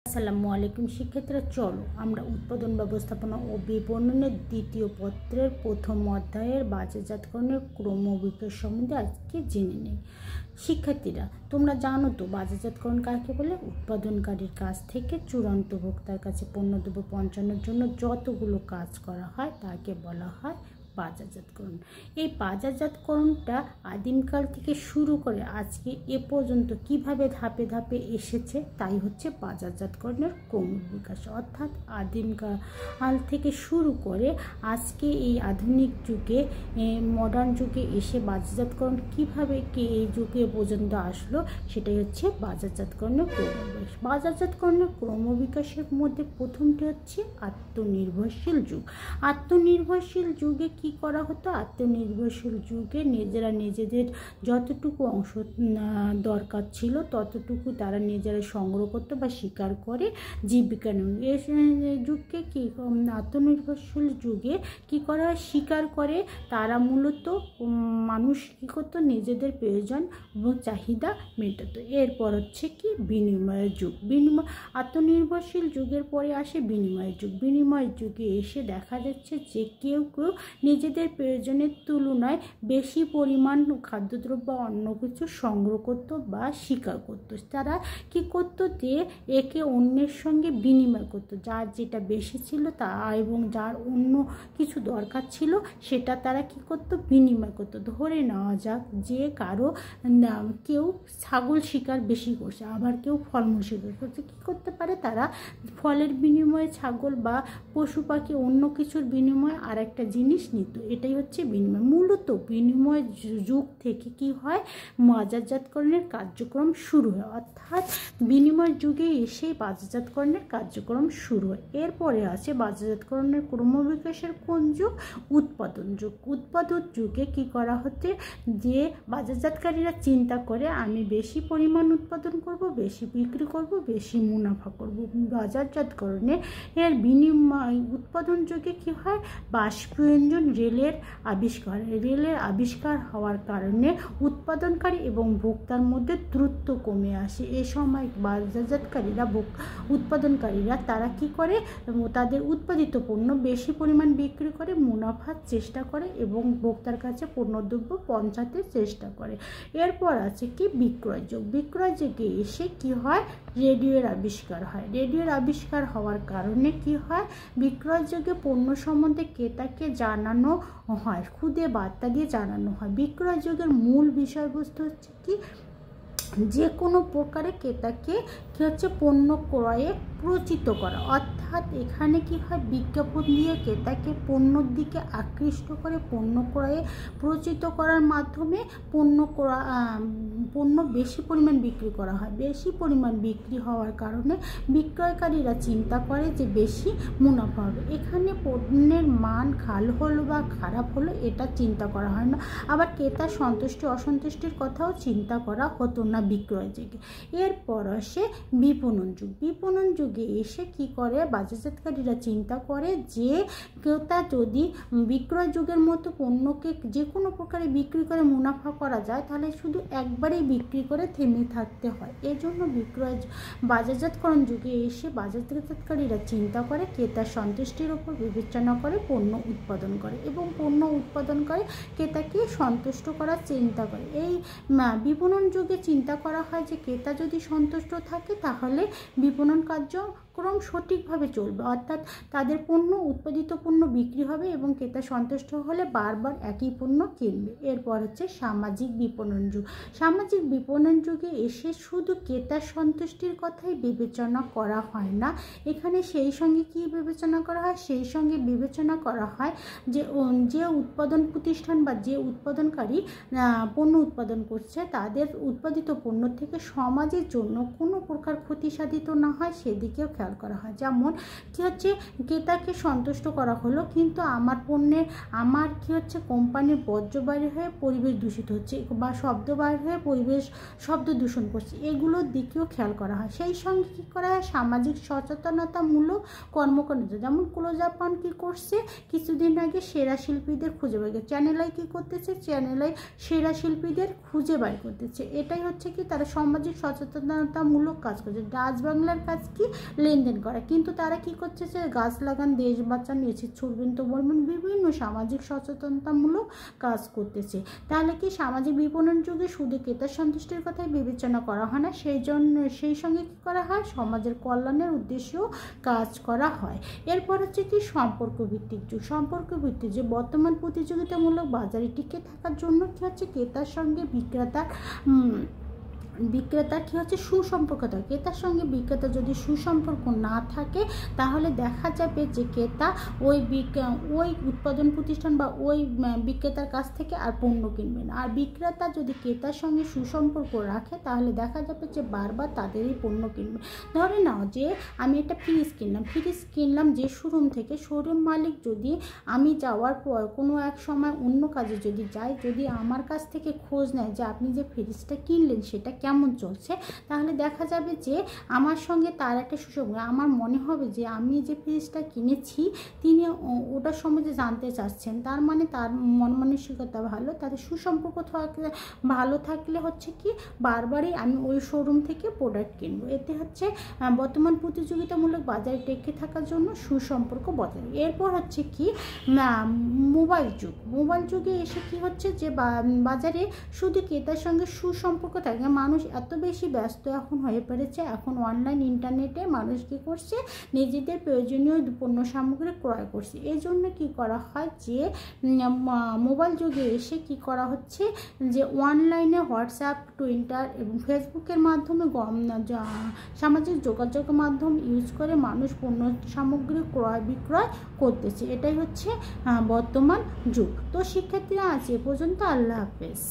আসসালামু আলাইকুম শিক্ষার্থীরা, চলো আমরা উৎপাদন ব্যবস্থাপনা ও বিপণনের দ্বিতীয় পত্রের প্রথম অধ্যায়ের বাজারজাতকরণের ক্রমবিকাশ সম্বন্ধে আজকে জেনে নিই। শিক্ষার্থীরা, তোমরা জানো তো বাজারজাতকরণ কাকে বলে? উৎপাদনকারীর কাছ থেকে চূড়ান্ত ভোক্তার কাছে পণ্যদ্রব্য পৌঁছানোর জন্য যতগুলো কাজ করা হয় তাকে বলা হয় বাজারজাতকরণ। এই বাজারজাতকরণটা আদিমকাল থেকে শুরু করে আজকে এ পর্যন্ত কিভাবে ধাপে ধাপে এসেছে তাই হচ্ছে বাজারজাতকরণের ক্রমবিকাশ। অর্থাৎ আদিমকাল থেকে শুরু করে আজকে এই আধুনিক যুগে মডার্ন যুগে এসে বাজারজাতকরণ কিভাবে এই যুগে পর্যন্ত আসলো সেটাই হচ্ছে বাজারজাতকরণের ক্রমবিকাশ। বাজারজাতকরণের ক্রমবিকাশের মধ্যে প্রথমটি হচ্ছে আত্মনির্ভরশীল যুগ। আত্মনির্ভরশীল যুগে কি করা হতো? আত্মনির্ভরশীল যুগে নিজেরা নিজেদের যতটুকু অংশ দরকার ছিল ততটুকু তারা নিজেরা সংগ্রহ করতো বা শিকার করে জীবিকা নেন। এই যুগকে কি আত্মনির্ভরশীল যুগে কি করা হয়? শিকার করে তারা মূলত মানুষ কী করতো? নিজেদের প্রয়োজন এবং চাহিদা মেটাতো। এরপর হচ্ছে কি বিনিময়ের যুগ। আত্মনির্ভরশীল যুগের পরে আসে বিনিময়ের যুগ। বিনিময়ের যুগে এসে দেখা যাচ্ছে যে কেউ কেউ নিজেদের প্রয়োজনের তুলনায় বেশি পরিমাণ খাদ্যদ্রব্য অন্য কিছু সংগ্রহ করতো বা শিকার করতো। তারা কি করতো? যে একে অন্যের সঙ্গে বিনিময় করতো, যার যেটা বেশি ছিল তা এবং যার অন্য কিছু দরকার ছিল সেটা তারা কি করতো? বিনিময় করতো। ধরে নেওয়া যাক যে কারো কেউ ছাগল শিকার বেশি করছে, আবার কেউ ফলমূল শিকার করছে। কী করতে পারে? তারা ফলের বিনিময়ে ছাগল বা পশু পাখি অন্য কিছুর বিনিময়ে আর একটা জিনিস নিত। এটাই হচ্ছে বিনিময়। মূলত বিনিময় যুগ থেকে কি হয়? বাজারজাতকরণের কার্যক্রম শুরু হয়। অর্থাৎ বিনিময় যুগে এসে বাজারজাতকরণের কার্যক্রম শুরু হয়। এরপরে আছে বাজারজাতকরণের ক্রমবিকাশের কোন যুগ? উৎপাদন যুগ। উৎপাদন যুগে কি করা হচ্ছে? যে বাজারজাতকারীরা চিন্তা করে আমি বেশি পরিমাণ উৎপাদন করব, বেশি বিক্রি করব, বেশি মুনাফা করব। বাজারজাতকরণে এর বিনিময় উৎপাদন যুগে কি হয়? বাষ্পীয়ঞ্জন রেলের আবিষ্কার। রেলের আবিষ্কার হওয়ার কারণে উৎপাদনকারী এবং ভোক্তার মধ্যে দূরত্ব কমে আসে। এ সময় উৎপাদনকারীরা তারা কি করে? তাদের উৎপাদিত পণ্য বেশি পরিমাণ বিক্রি করে মুনাফার চেষ্টা করে এবং ভোক্তার কাছে পণ্যদ্রব্য পৌঁছাতে চেষ্টা করে। এরপর আছে কি বিক্রয় যুগ। বিক্রয় যুগে এসে কি হয়? রেডিওর আবিষ্কার হয়। রেডিওর আবিষ্কার হওয়ার কারণে কি হয়? বিক্রয় যুগে পণ্য সম্বন্ধে ক্রেতাকে জানানো হয়, খুদে বার্তা দিয়ে জানানো হয়। বিক্রয় যুগের মূল বিষয়বস্তু হচ্ছে কি? যে কোনো প্রকারে ক্রেতাকে কি হচ্ছে? পণ্য ক্রয়ে প্রচিত করা। অর্থাৎ এখানে কি হয়? বিজ্ঞাপন দিয়ে ক্রেতাকে পণ্যর দিকে আকৃষ্ট করে পণ্য ক্রয়ে প্রচিত করার মাধ্যমে পণ্য বেশি পরিমাণ বিক্রি করা হয়। বেশি পরিমাণ বিক্রি হওয়ার কারণে বিক্রয়কারীরা চিন্তা করে যে বেশি মুনাফা হবে। এখানে পণ্যের মান ভালো হলো বা খারাপ হলো এটা চিন্তা করা হয় না। আবার ক্রেতার সন্তুষ্টি অসন্তুষ্টির কথাও চিন্তা করা হতো না বিক্রয় যুগে। এরপর আসে বিপণন যুগ। বিপণন যুগে এসে কি করে? বাজারজাতকারীরা চিন্তা করে যে ক্রেতা যদি বিক্রয় যুগের মতো পণ্যকে যে কোনো প্রকারে বিক্রি করে মুনাফা করা যায় তাহলে শুধু একবারেই বিক্রি করে থেমে থাকতে হয়। এজন্য বাজারজাতকরণ যুগে এসে বাজারজাতকারীরা চিন্তা করে ক্রেতার সন্তুষ্টির উপর বিবেচনা করে পণ্য উৎপাদন করে এবং পণ্য উৎপাদন করে ক্রেতাকে সন্তুষ্ট করার চিন্তা করে। এই বিপণন যুগে চিন্তা করা হয় যে ক্রেতা যদি সন্তুষ্ট থাকে তাহলে বিপণন কার্যক্রম সঠিকভাবে চলবে। অর্থাৎ তাদের উৎপাদিত পণ্য বিক্রি হবে এবং ক্রেতা সন্তুষ্ট হলে বারবার একই পণ্য কিনবে। এরপর হচ্ছে সামাজিক বিপণন যুগ। সামাজিক বিপণন যুগে এসে শুধু ক্রেতার সন্তুষ্টির কথাই বিবেচনা করা হয় না। এখানে সেই সঙ্গে কি বিবেচনা করা হয়? সেই সঙ্গে বিবেচনা করা হয় যে উৎপাদন প্রতিষ্ঠান বা যে উৎপাদনকারী পণ্য উৎপাদন করছে তাদের উৎপাদিত পণ্য থেকে সমাজের জন্য কোনো প্রকার ক্ষতি সাধিত না হয় সেদিকেও খেয়াল করা হয়। যেমন কি হচ্ছে? ক্রেতাকে সন্তুষ্ট করা হলো কিন্তু আমার কি হচ্ছে? কোম্পানির বর্জ্য বাইরে হয়ে পরিবেশ দূষিত হচ্ছে বা শব্দ বাইরে হয়ে পরিবেশ শব্দ দূষণ করছে, এগুলোর দিকেও খেয়াল করা হয়। সেই সঙ্গে কী করা হয়? সামাজিক সচেতনতামূলক কর্মকাণ্ড। যেমন ক্লোজাপান কী করছে? কিছুদিন আগে সেরা শিল্পীদের খুঁজে বের করছে। চ্যানেলাই কী করতেছে? চ্যানেলাই সেরা শিল্পীদের খুঁজে বের করতেছে। এটাই হচ্ছে কি? তারা সামাজিক সচেতনতামূলক কাজ করছে। ডাচ বাংলার কাজ কি? লেনদেন করা। কিন্তু তারা কি করছে যে গাছ লাগান, দেশ বাঁচান, এসিড ছুড়বেন তো বলবেন, বিভিন্ন সামাজিক সচেতনতামূলক কাজ করতেছে। তাহলে কি সামাজিক বিপণন যুগে শুধু ক্রেতা সন্তুষ্টির কথাই বিবেচনা করা হয় না, সেই সঙ্গে কী করা হয়, সমাজের কল্যাণের উদ্দেশ্যেও কাজ করা হয়। এরপর হচ্ছে কি সম্পর্ক ভিত্তিক যুগ। সম্পর্ক ভিত্তিক যে বর্তমান প্রতিযোগিতামূলক বাজারে টিকে থাকার জন্য কী হচ্ছে, ক্রেতার সঙ্গে বিক্রেতার কী হচ্ছে সুসম্পর্ক থাকে। ক্রেতার সঙ্গে বিক্রেতা যদি সুসম্পর্ক না থাকে তাহলে দেখা যাবে যে ক্রেতা ওই উৎপাদন প্রতিষ্ঠান বা ওই বিক্রেতার কাছ থেকে আর পণ্য কিনবে না। আর বিক্রেতা যদি ক্রেতার সঙ্গে সুসম্পর্ক রাখে তাহলে দেখা যাবে যে বারবার তাদেরই পণ্য কিনবে। ধরে নাও যে আমি একটা ফ্রিজ কিনলাম যে শোরুম থেকে, শোরুম মালিক যদি আমি যাওয়ার পর কোনো এক সময় অন্য কাজে যদি যাই, যদি আমার কাছ থেকে খোঁজ নেয় যে আপনি যে ফ্রিজটা কিনলেন সেটা কেমন চলছে, তাহলে দেখা যাবে যে আমার সঙ্গে তার একটা সুসম্পর্ক। আমার মনে হবে যে আমি যে ফ্রিজটা কিনেছি তিনি ওটার সম্বন্ধে জানতে চাচ্ছেন, তার মানে তার মন মানসিকতা ভালো, তাদের সুসম্পর্ক ভালো থাকলে হচ্ছে কি বারবারই আমি ওই শোরুম থেকে প্রোডাক্ট কিনবো। এতে হচ্ছে বর্তমান প্রতিযোগিতামূলক বাজারে টেকে থাকার জন্য সুসম্পর্ক বজায়। এরপর হচ্ছে কি মোবাইল যুগে এসে কি হচ্ছে যে বাজারে শুধু ক্রেতার সঙ্গে সুসম্পর্ক থাকে। মানুষ এত বেশি ব্যস্ত এখন হয়ে পড়েছে, এখন অনলাইন ইন্টারনেটে মানুষ কী করছে, নিজেদের প্রয়োজনীয় পণ্য সামগ্রী ক্রয় করছে। এই জন্য কী করা হয় যে মোবাইল যুগে এসে কি করা হচ্ছে যে অনলাইনে হোয়াটসঅ্যাপ, টুইটার এবং ফেসবুকের মাধ্যমে সামাজিক যোগাযোগ মাধ্যম ইউজ করে মানুষ পণ্য সামগ্রী ক্রয় বিক্রয় করতেছে। এটাই হচ্ছে বর্তমান যুগ। তো শিক্ষার্থীরা আজ এ পর্যন্ত। আল্লাহ হাফেজ।